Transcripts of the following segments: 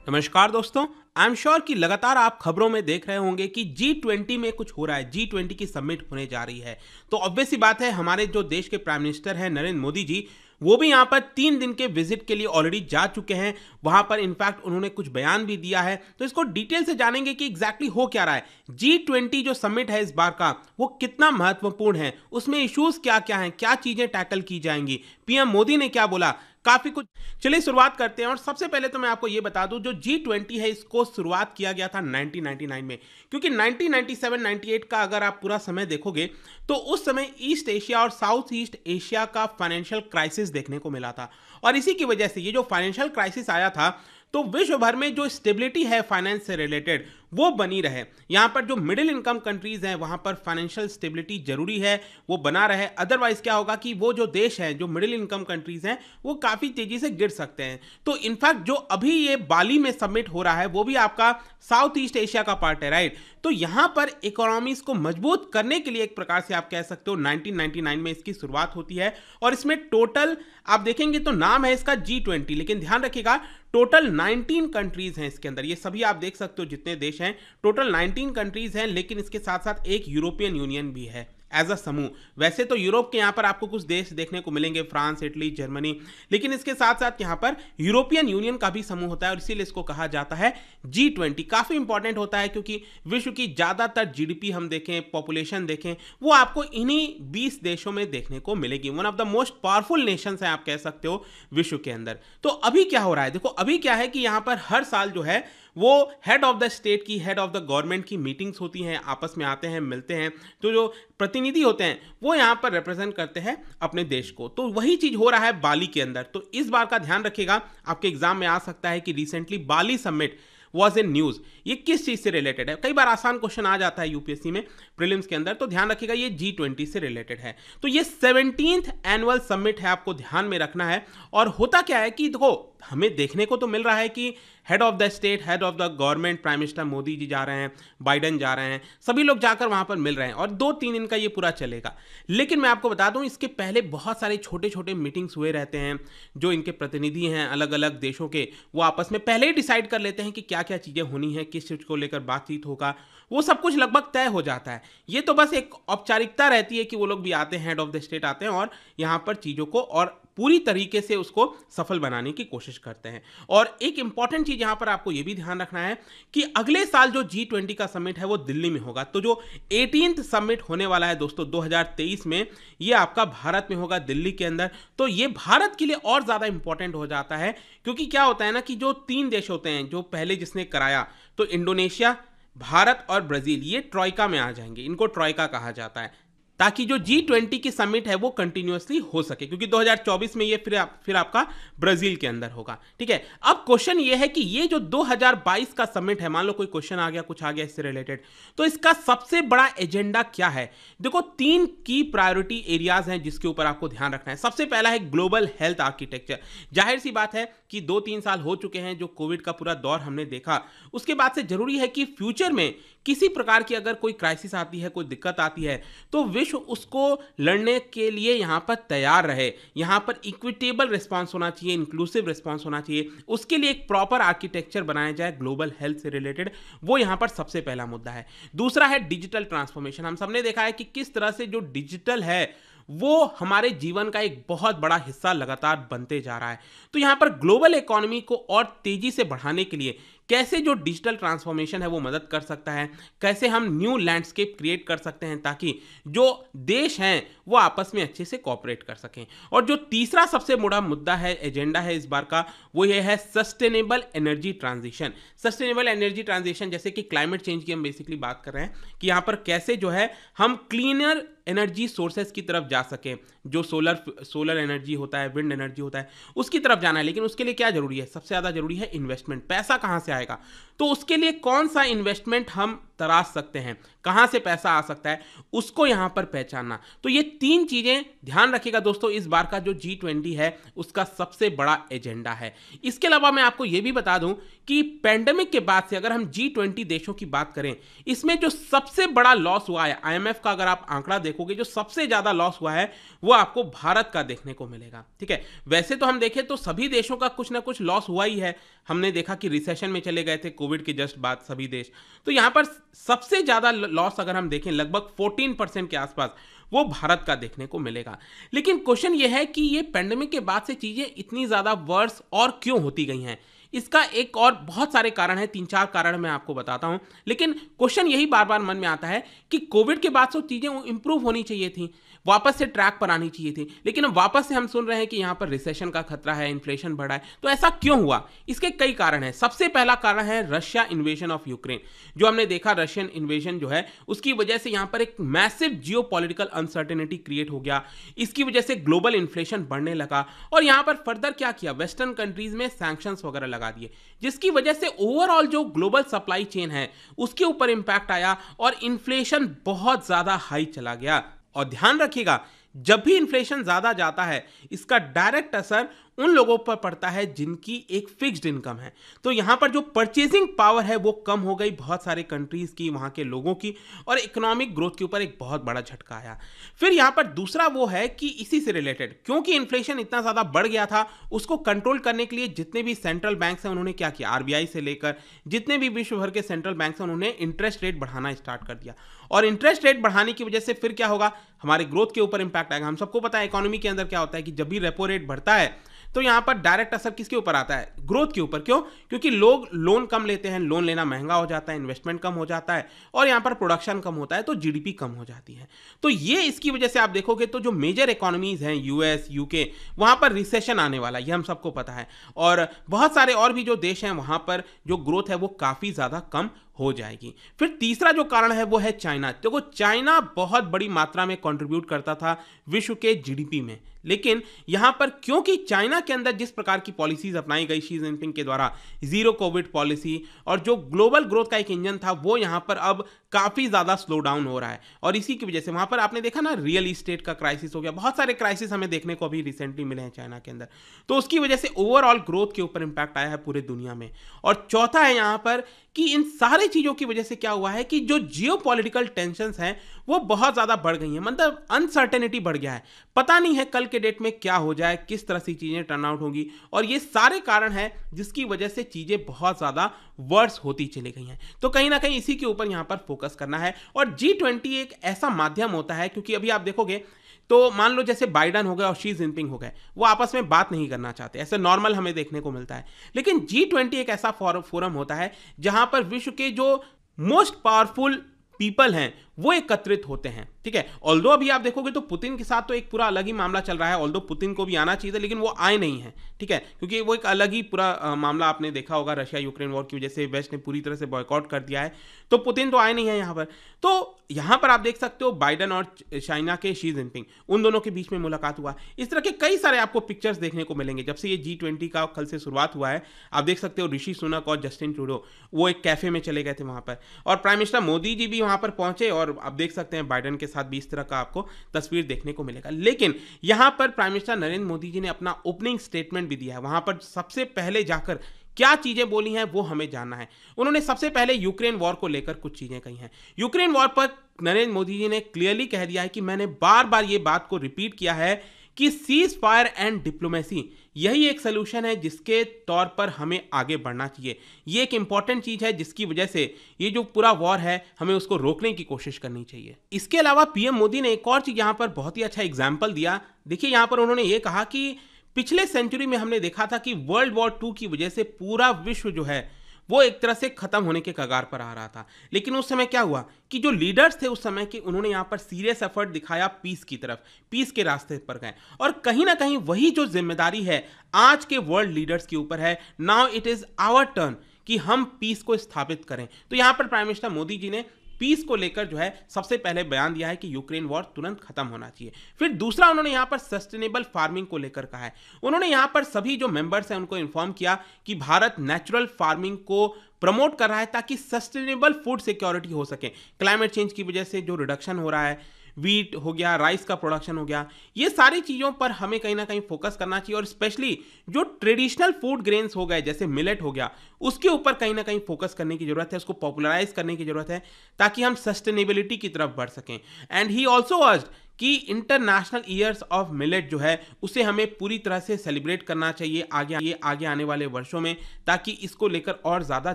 नमस्कार दोस्तों। I am sure कि लगातार आप खबरों में देख रहे होंगे कि G20 में कुछ हो रहा है। G20 की समिट होने जा रही है। तो ऑब्वियस सी बात है, हमारे जो देश के प्राइम मिनिस्टर हैं नरेंद्र मोदी जी, वो भी यहाँ पर 3 दिन के विजिट के लिए ऑलरेडी जा चुके हैं। वहां पर इनफैक्ट उन्होंने कुछ बयान भी दिया है। तो इसको डिटेल से जानेंगे कि एग्जैक्टली हो क्या रहा है। G20 जो समिट है इस बार का, वो कितना महत्वपूर्ण है, उसमें इश्यूज क्या क्या हैं, क्या चीजें टैकल की जाएंगी, पीएम मोदी ने क्या बोला, काफी कुछ। चलिए शुरुआत करते हैं। और सबसे पहले तो मैं आपको यह बता दूं, जो G20 है इसको शुरुआत किया गया था 1999 में, क्योंकि 1997-98 का अगर आप पूरा समय देखोगे तो उस समय ईस्ट एशिया और साउथ ईस्ट एशिया का फाइनेंशियल क्राइसिस देखने को मिला था। और इसी की वजह से ये जो फाइनेंशियल क्राइसिस आया था, तो विश्व भर में जो स्टेबिलिटी है फाइनेंस से रिलेटेड वो बनी रहे। यहाँ पर जो मिडिल इनकम कंट्रीज हैं वहाँ पर फाइनेंशियल स्टेबिलिटी जरूरी है, वो बना रहे। अदरवाइज क्या होगा कि वो जो देश हैं, जो मिडिल इनकम कंट्रीज हैं, वो काफ़ी तेज़ी से गिर सकते हैं। तो इनफैक्ट जो अभी ये बाली में सबमिट हो रहा है वो भी आपका साउथ ईस्ट एशिया का पार्ट है, राइट। तो यहाँ पर इकोनॉमीज को मजबूत करने के लिए एक प्रकार से आप कह सकते हो 1999 में इसकी शुरुआत होती है। और इसमें टोटल आप देखेंगे तो नाम है इसका G20, लेकिन ध्यान रखिएगा टोटल 19 कंट्रीज हैं इसके अंदर। ये सभी आप देख सकते हो जितने देश हैं, टोटल 19 कंट्रीज हैं, लेकिन इसके साथ साथ एक यूरोपियन यूनियन भी है एज अ समूह। वैसे तो यूरोप के यहाँ पर आपको कुछ देश देखने को मिलेंगे, फ्रांस, इटली, जर्मनी, लेकिन इसके साथ साथ यहाँ पर यूरोपियन यूनियन का भी समूह होता है और इसीलिए इसको कहा जाता है G20। काफ़ी इंपॉर्टेंट होता है क्योंकि विश्व की ज़्यादातर जीडीपी हम देखें, पॉपुलेशन देखें, वो आपको इन्हीं 20 देशों में देखने को मिलेगी। One of the most powerful Nations है आप कह सकते हो विश्व के अंदर। तो अभी क्या हो रहा है, देखो अभी क्या है कि यहाँ पर हर साल जो है वो हेड ऑफ द स्टेट की, हेड ऑफ द गवर्नमेंट की मीटिंग्स होती हैं, आपस में आते हैं, मिलते हैं। तो जो प्रतिनिधि होते हैं वो यहाँ पर रिप्रेजेंट करते हैं अपने देश को। तो वही चीज हो रहा है बाली के अंदर। तो इस बार का ध्यान रखिएगा, आपके एग्जाम में आ सकता है कि recently Bali summit was in news. ये किस चीज से रिलेटेड है, कई बार आसान क्वेश्चन आ जाता है यूपीएससी में प्रीलिम्स के अंदर। तो ध्यान रखिएगा ये G20 से रिलेटेड है। तो ये 17th एनुअल समिट है, आपको ध्यान में रखना है। और होता क्या है कि देखो हमें देखने को तो मिल रहा है कि head of the state, head of the government, prime minister Modi ji जा रहे हैं, बाइडन जा रहे हैं, सभी लोग जाकर वहां पर मिल रहे हैं और 2-3 दिन का ये पूरा चलेगा। लेकिन मैं आपको बता दूं इसके पहले बहुत सारे छोटे छोटे मीटिंग्स हुए रहते हैं। जो इनके प्रतिनिधि हैं अलग अलग देशों के, वो आपस में पहले ही डिसाइड कर लेते हैं कि क्या क्या चीज़ें होनी है, किस चीज़ को लेकर बातचीत होगा, वो सब कुछ लगभग तय हो जाता है। ये तो बस एक औपचारिकता रहती है कि वो लोग भी आते हैं, हेड ऑफ द स्टेट आते हैं और यहाँ पर चीज़ों को और पूरी तरीके से उसको सफल बनाने की कोशिश करते हैं। और एक इंपॉर्टेंट चीज यहां पर आपको यह भी ध्यान रखना है कि अगले साल जो G20 का समिट है वो दिल्ली में होगा। तो जो 18th समिट होने वाला है दोस्तों 2023 में, ये आपका भारत में होगा, दिल्ली के अंदर। तो ये भारत के लिए और ज्यादा इंपॉर्टेंट हो जाता है क्योंकि क्या होता है ना कि जो 3 देश होते हैं, जो पहले जिसने कराया, तो इंडोनेशिया, भारत और ब्राजील, ये ट्रॉइका में आ जाएंगे। इनको ट्रॉइका कहा जाता है, ताकि जो G20 की समिट है वो कंटिन्यूअसली हो सके, क्योंकि 2024 में ये फिर आपका ब्राजील के अंदर होगा। ठीक है। अब क्वेश्चन ये है कि ये जो 2022 का समिट है, मान लो कोई क्वेश्चन आ गया, कुछ आ गया इससे रिलेटेड, तो इसका सबसे बड़ा एजेंडा क्या है। देखो 3 की प्रायोरिटी एरियाज हैं जिसके ऊपर आपको ध्यान रखना है। सबसे पहला है ग्लोबल हेल्थ आर्किटेक्चर। जाहिर सी बात है कि 2-3 साल हो चुके हैं जो कोविड का पूरा दौर हमने देखा, उसके बाद से जरूरी है कि फ्यूचर में किसी प्रकार की अगर कोई क्राइसिस आती है, कोई दिक्कत आती है, तो विश्व उसको लड़ने के लिए यहां पर तैयार रहे। यहां पर इक्विटेबल रिस्पांस होना चाहिए, इंक्लूसिव रिस्पांस होना चाहिए। उसके लिए एक प्रॉपर आर्किटेक्चर बनाया जाए ग्लोबल हेल्थ से रिलेटेड, वो यहां पर सबसे पहला मुद्दा है। दूसरा है डिजिटल ट्रांसफॉर्मेशन। हम सबने देखा है कि किस तरह से जो डिजिटल है वो हमारे जीवन का एक बहुत बड़ा हिस्सा लगातार बनते जा रहा है। तो यहां पर ग्लोबल इकोनॉमी को और तेजी से बढ़ाने के लिए कैसे जो डिजिटल ट्रांसफॉर्मेशन है वो मदद कर सकता है, कैसे हम न्यू लैंडस्केप क्रिएट कर सकते हैं ताकि जो देश हैं वो आपस में अच्छे से कोऑपरेट कर सकें। और जो तीसरा सबसे बड़ा मुद्दा है, एजेंडा है इस बार का, वो ये है sustainable energy transition. Sustainable energy transition जैसे कि क्लाइमेट चेंज की हम बेसिकली बात कर रहे हैं कि यहाँ पर कैसे जो है हम क्लीनर एनर्जी सोर्सेस की तरफ जा सके। जो सोलर एनर्जी होता है, विंड एनर्जी होता है, उसकी तरफ जाना है। लेकिन उसके लिए क्या जरूरी है, सबसे ज़्यादा जरूरी है इन्वेस्टमेंट। पैसा कहाँ से आएगा, तो उसके लिए कौन सा इन्वेस्टमेंट हम तराश सकते हैं कहां से पैसा आ सकता है, उसको यहां पर पहचानना। तो ये 3 चीजें ध्यान रखिएगा दोस्तों, इस बार का जो G20 है उसका सबसे बड़ा एजेंडा है। इसके अलावा मैं आपको यह भी बता दूं कि पैंडेमिक के बाद से अगर हम G20 देशों की बात करें, इसमें जो सबसे बड़ा लॉस हुआ है, IMF का अगर आप आंकड़ा देखोगे, जो सबसे ज्यादा लॉस हुआ है वो आपको भारत का देखने को मिलेगा। ठीक है, वैसे तो हम देखें तो सभी देशों का कुछ ना कुछ लॉस हुआ ही है। हमने देखा कि रिसेशन में चले गए थे कोविड के जस्ट बाद सभी देश। तो यहां पर सबसे ज्यादा लॉस अगर हम देखें लगभग 14% के आसपास वो भारत का देखने को मिलेगा। लेकिन क्वेश्चन ये है कि ये पेंडेमिक के बाद से चीजें इतनी ज्यादा वर्स और क्यों होती गई हैं। इसका एक और बहुत सारे कारण हैं, 3-4 कारण मैं आपको बताता हूं। लेकिन क्वेश्चन यही बार बार मन में आता है कि कोविड के बाद से चीजें इंप्रूव होनी चाहिए थी, वापस से ट्रैक पर आनी चाहिए थी, लेकिन अब वापस से हम सुन रहे हैं कि यहां पर रिसेशन का खतरा है, इन्फ्लेशन बढ़ा है। तो ऐसा क्यों हुआ? इसके कई कारण हैं। सबसे पहला कारण है रशिया इन्वेजन ऑफ यूक्रेन। जो हमने देखा, रशियन इन्वेजन जो है उसकी वजह से यहां पर एक मैसिव जियोपॉलिटिकल अनसर्टेनिटी क्रिएट हो गया। इसकी वजह से ग्लोबल इन्फ्लेशन बढ़ने लगा और यहां पर फर्दर क्या किया, वेस्टर्न कंट्रीज में सैंक्शंस वगैरह लगा दिए, जिसकी वजह से ओवरऑल जो ग्लोबल सप्लाई चेन है उसके ऊपर इंपैक्ट आया और इन्फ्लेशन बहुत ज्यादा हाई चला गया। और ध्यान रखिएगा, जब भी इन्फ्लेशन ज्यादा जाता है इसका डायरेक्ट असर उन लोगों पर पड़ता है जिनकी एक फिक्स्ड इनकम है। तो यहां पर जो परचेजिंग पावर है वो कम हो गई बहुत सारे कंट्रीज की, वहां के लोगों की, और इकोनॉमिक ग्रोथ के ऊपर एक बहुत बड़ा झटका आया। फिर यहां पर दूसरा वो है कि इसी से रिलेटेड, क्योंकि इन्फ्लेशन इतना ज्यादा बढ़ गया था, उसको कंट्रोल करने के लिए जितने भी सेंट्रल बैंक्स हैं उन्होंने क्या किया, आरबीआई से लेकर जितने भी विश्व भर के सेंट्रल बैंक्स हैं उन्होंने इंटरेस्ट रेट बढ़ाना स्टार्ट कर दिया। और इंटरेस्ट रेट बढ़ाने की वजह से फिर क्या होगा, हमारे ग्रोथ के ऊपर इंपैक्ट आएगा। हम सबको पता है इकोनॉमी के अंदर क्या होता है कि जब भी रेपो रेट बढ़ता है तो यहां पर डायरेक्ट असर किसके ऊपर आता है, ग्रोथ के ऊपर। क्यों? क्योंकि लोग लोन कम लेते हैं, लोन लेना महंगा हो जाता है, इन्वेस्टमेंट कम हो जाता है और यहां पर प्रोडक्शन कम होता है तो जीडीपी कम हो जाती है। तो ये इसकी वजह से आप देखोगे तो जो मेजर इकोनॉमीज हैं, यूएस, यूके, वहां पर रिसेशन आने वाला, ये हम सबको पता है। और बहुत सारे और भी जो देश हैं वहां पर जो ग्रोथ है वो काफी ज्यादा कम हो जाएगी। फिर तीसरा जो कारण है वो है चाइना। देखो, चाइना बहुत बड़ी मात्रा में कंट्रीब्यूट करता था विश्व के जीडीपी में, लेकिन यहां पर क्योंकि चाइना के अंदर जिस प्रकार की पॉलिसीज अपनाई गई शी जिनपिंग के द्वारा, जीरो कोविड पॉलिसी, और जो ग्लोबल ग्रोथ का एक इंजन था वो यहां पर अब काफी ज्यादा स्लो डाउन हो रहा है। और इसी की वजह से वहां पर आपने देखा ना, रियल इस्टेट का क्राइसिस हो गया, बहुत सारे क्राइसिस हमें देखने को अभी रिसेंटली मिले हैं चाइना के अंदर। तो उसकी वजह से ओवरऑल ग्रोथ के ऊपर इंपैक्ट आया है पूरे दुनिया में। और चौथा है यहां पर कि इन सारी चीजों की वजह से क्या हुआ है कि जो जियोपॉलिटिकल टेंशंस हैं वो बहुत ज्यादा बढ़ गई हैं, मतलब अनसर्टेनिटी बढ़ गया है। पता नहीं है कल के डेट में क्या हो जाए, किस तरह से चीजें टर्न आउट होंगी, और ये सारे कारण हैं जिसकी वजह से चीजें बहुत ज्यादा वर्स होती चली गई हैं। तो कहीं ना कहीं इसी के ऊपर यहां पर फोकस करना है। और G20 एक ऐसा माध्यम होता है, क्योंकि अभी आप देखोगे तो मान लो जैसे बाइडन हो गए और शी जिनपिंग हो गए, वो आपस में बात नहीं करना चाहते, ऐसे नॉर्मल हमें देखने को मिलता है। लेकिन G20 एक ऐसा फोरम होता है जहां पर विश्व के जो मोस्ट पावरफुल पीपल हैं वो एकत्रित होते हैं। ठीक है, ऑल्दो अभी आप देखोगे तो पुतिन के साथ तो एक पूरा अलग ही मामला चल रहा है, ऑल्दो पुतिन को भी आना चाहिए था लेकिन वो आए नहीं है। ठीक है, क्योंकि वो एक अलग ही पूरा मामला आपने देखा होगा, रशिया यूक्रेन वॉर की वजह से वेस्ट ने पूरी तरह से बॉयकॉट कर दिया है, तो पुतिन तो आए नहीं है यहाँ पर। तो यहाँ पर आप देख सकते हो बाइडन और चाइना के शी जिनपिंग, उन दोनों के बीच में मुलाकात हुआ। इस तरह के कई सारे आपको पिक्चर्स देखने को मिलेंगे जब से ये G20 का कल से शुरुआत हुआ है। आप देख सकते हो ऋषि सुनक और जस्टिन ट्रूडो वो एक कैफे में चले गए थे वहां पर, और प्राइम मिनिस्टर मोदी जी भी वहां पर पहुंचे, और आप देख सकते हैं बाइडन के साथ भी इस तरह का आपको तस्वीर देखने को मिलेगा। लेकिन यहां पर प्राइम मिनिस्टर नरेंद्र मोदी जी ने अपना ओपनिंग स्टेटमेंट भी दिया है। वहां पर सबसे पहले जाकर क्या चीजें बोली हैं वो हमें जानना है। उन्होंने सबसे पहले यूक्रेन वॉर को लेकर कुछ चीजें कही हैं। यूक्रेन वॉर पर नरेंद्र मोदी जी ने क्लियरली कह दिया है कि मैंने बार बार ये बात को रिपीट किया है कि सीज फायर एंड डिप्लोमेसी यही एक सोल्यूशन है जिसके तौर पर हमें आगे बढ़ना चाहिए। ये एक इंपॉर्टेंट चीज है जिसकी वजह से ये जो पूरा वॉर है हमें उसको रोकने की कोशिश करनी चाहिए। इसके अलावा पीएम मोदी ने एक और चीज यहां पर बहुत ही अच्छा एग्जाम्पल दिया। देखिए, यहां पर उन्होंने ये कहा कि पिछले सेंचुरी में हमने देखा था कि वर्ल्ड वॉर 2 की वजह से पूरा विश्व जो है वो एक तरह से खत्म होने के कगार पर आ रहा था, लेकिन उस समय क्या हुआ कि जो लीडर्स थे उस समय के, उन्होंने यहां पर सीरियस एफर्ट दिखाया पीस की तरफ, पीस के रास्ते पर गए, और कहीं ना कहीं वही जो जिम्मेदारी है आज के वर्ल्ड लीडर्स के ऊपर है। Now it is our turn कि हम पीस को स्थापित करें। तो यहां पर प्राइम मिनिस्टर मोदी जी ने पीस को लेकर जो है सबसे पहले बयान दिया है कि यूक्रेन वॉर तुरंत खत्म होना चाहिए। फिर दूसरा उन्होंने यहां पर सस्टेनेबल फार्मिंग को लेकर कहा है। उन्होंने यहां पर सभी जो मेंबर्स हैं उनको इन्फॉर्म किया कि भारत नेचुरल फार्मिंग को प्रमोट कर रहा है ताकि सस्टेनेबल फूड सिक्योरिटी हो सके। क्लाइमेट चेंज की वजह से जो रिडक्शन हो रहा है, वीट हो गया, राइस का प्रोडक्शन हो गया, ये सारी चीज़ों पर हमें कहीं ना कहीं फोकस करना चाहिए और स्पेशली जो ट्रेडिशनल फूड ग्रेन्स हो गए जैसे मिलेट हो गया, उसके ऊपर कहीं ना कहीं फोकस करने की जरूरत है, उसको पॉपुलराइज करने की जरूरत है ताकि हम सस्टेनेबिलिटी की तरफ बढ़ सकें। एंड ही ऑल्सो अर्ज्ड कि इंटरनेशनल ईयर्स ऑफ मिलेट जो है उसे हमें पूरी तरह से सेलिब्रेट करना चाहिए आगे आने वाले वर्षों में, ताकि इसको लेकर और ज़्यादा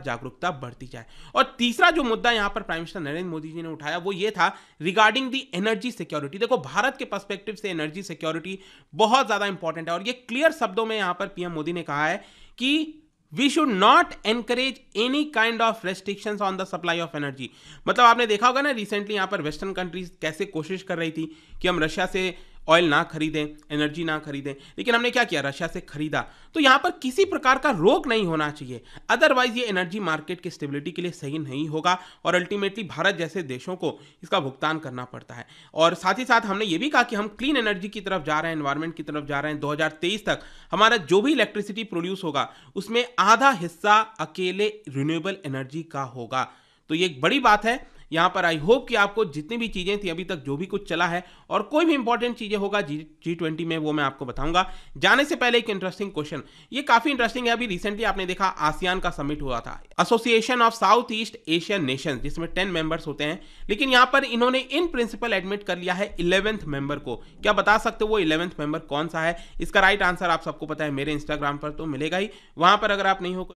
जागरूकता बढ़ती जाए। और तीसरा जो मुद्दा यहाँ पर प्राइम मिनिस्टर नरेंद्र मोदी जी ने उठाया वो ये था रिगार्डिंग दी एनर्जी सिक्योरिटी। देखो, भारत के पर्सपेक्टिव से एनर्जी सिक्योरिटी बहुत ज़्यादा इंपॉर्टेंट है और ये क्लियर शब्दों में यहाँ पर पीएम मोदी ने कहा है कि We should not encourage any kind of restrictions on the supply of energy। मतलब आपने देखा होगा ना, रिसेंटली यहाँ पर वेस्टर्न कंट्रीज कैसे कोशिश कर रही थी कि हम रशिया से ऑयल ना खरीदें, एनर्जी ना खरीदें, लेकिन हमने क्या किया, रशिया से खरीदा। तो यहाँ पर किसी प्रकार का रोक नहीं होना चाहिए, अदरवाइज ये एनर्जी मार्केट की स्टेबिलिटी के लिए सही नहीं होगा और अल्टीमेटली भारत जैसे देशों को इसका भुगतान करना पड़ता है। और साथ ही साथ हमने ये भी कहा कि हम क्लीन एनर्जी की तरफ जा रहे हैं, एनवायरमेंट की तरफ जा रहे हैं। 2023 तक हमारा जो भी इलेक्ट्रिसिटी प्रोड्यूस होगा उसमें आधा हिस्सा अकेले रिन्यूएबल एनर्जी का होगा। तो ये एक बड़ी बात है। यहाँ पर आई होप कि आपको जितनी भी चीज़ें थी अभी तक, जो भी कुछ चला है और कोई भी इंपॉर्टेंट चीज़ें होगा G20 में, वो मैं आपको बताऊंगा। जाने से पहले एक इंटरेस्टिंग क्वेश्चन, ये काफ़ी इंटरेस्टिंग है। अभी रिसेंटली आपने देखा आसियान का समिट हुआ था, association of south east Asian Nations, जिसमें 10 मेंबर्स होते हैं, लेकिन यहाँ पर इन्होंने इन प्रिंसिपल एडमिट कर लिया है 11th मेंबर को। क्या बता सकते हो वो 11th मेंबर कौन सा है? इसका राइट आंसर आप सबको पता है, मेरे इंस्टाग्राम पर तो मिलेगा ही, वहां पर अगर आप नहीं हो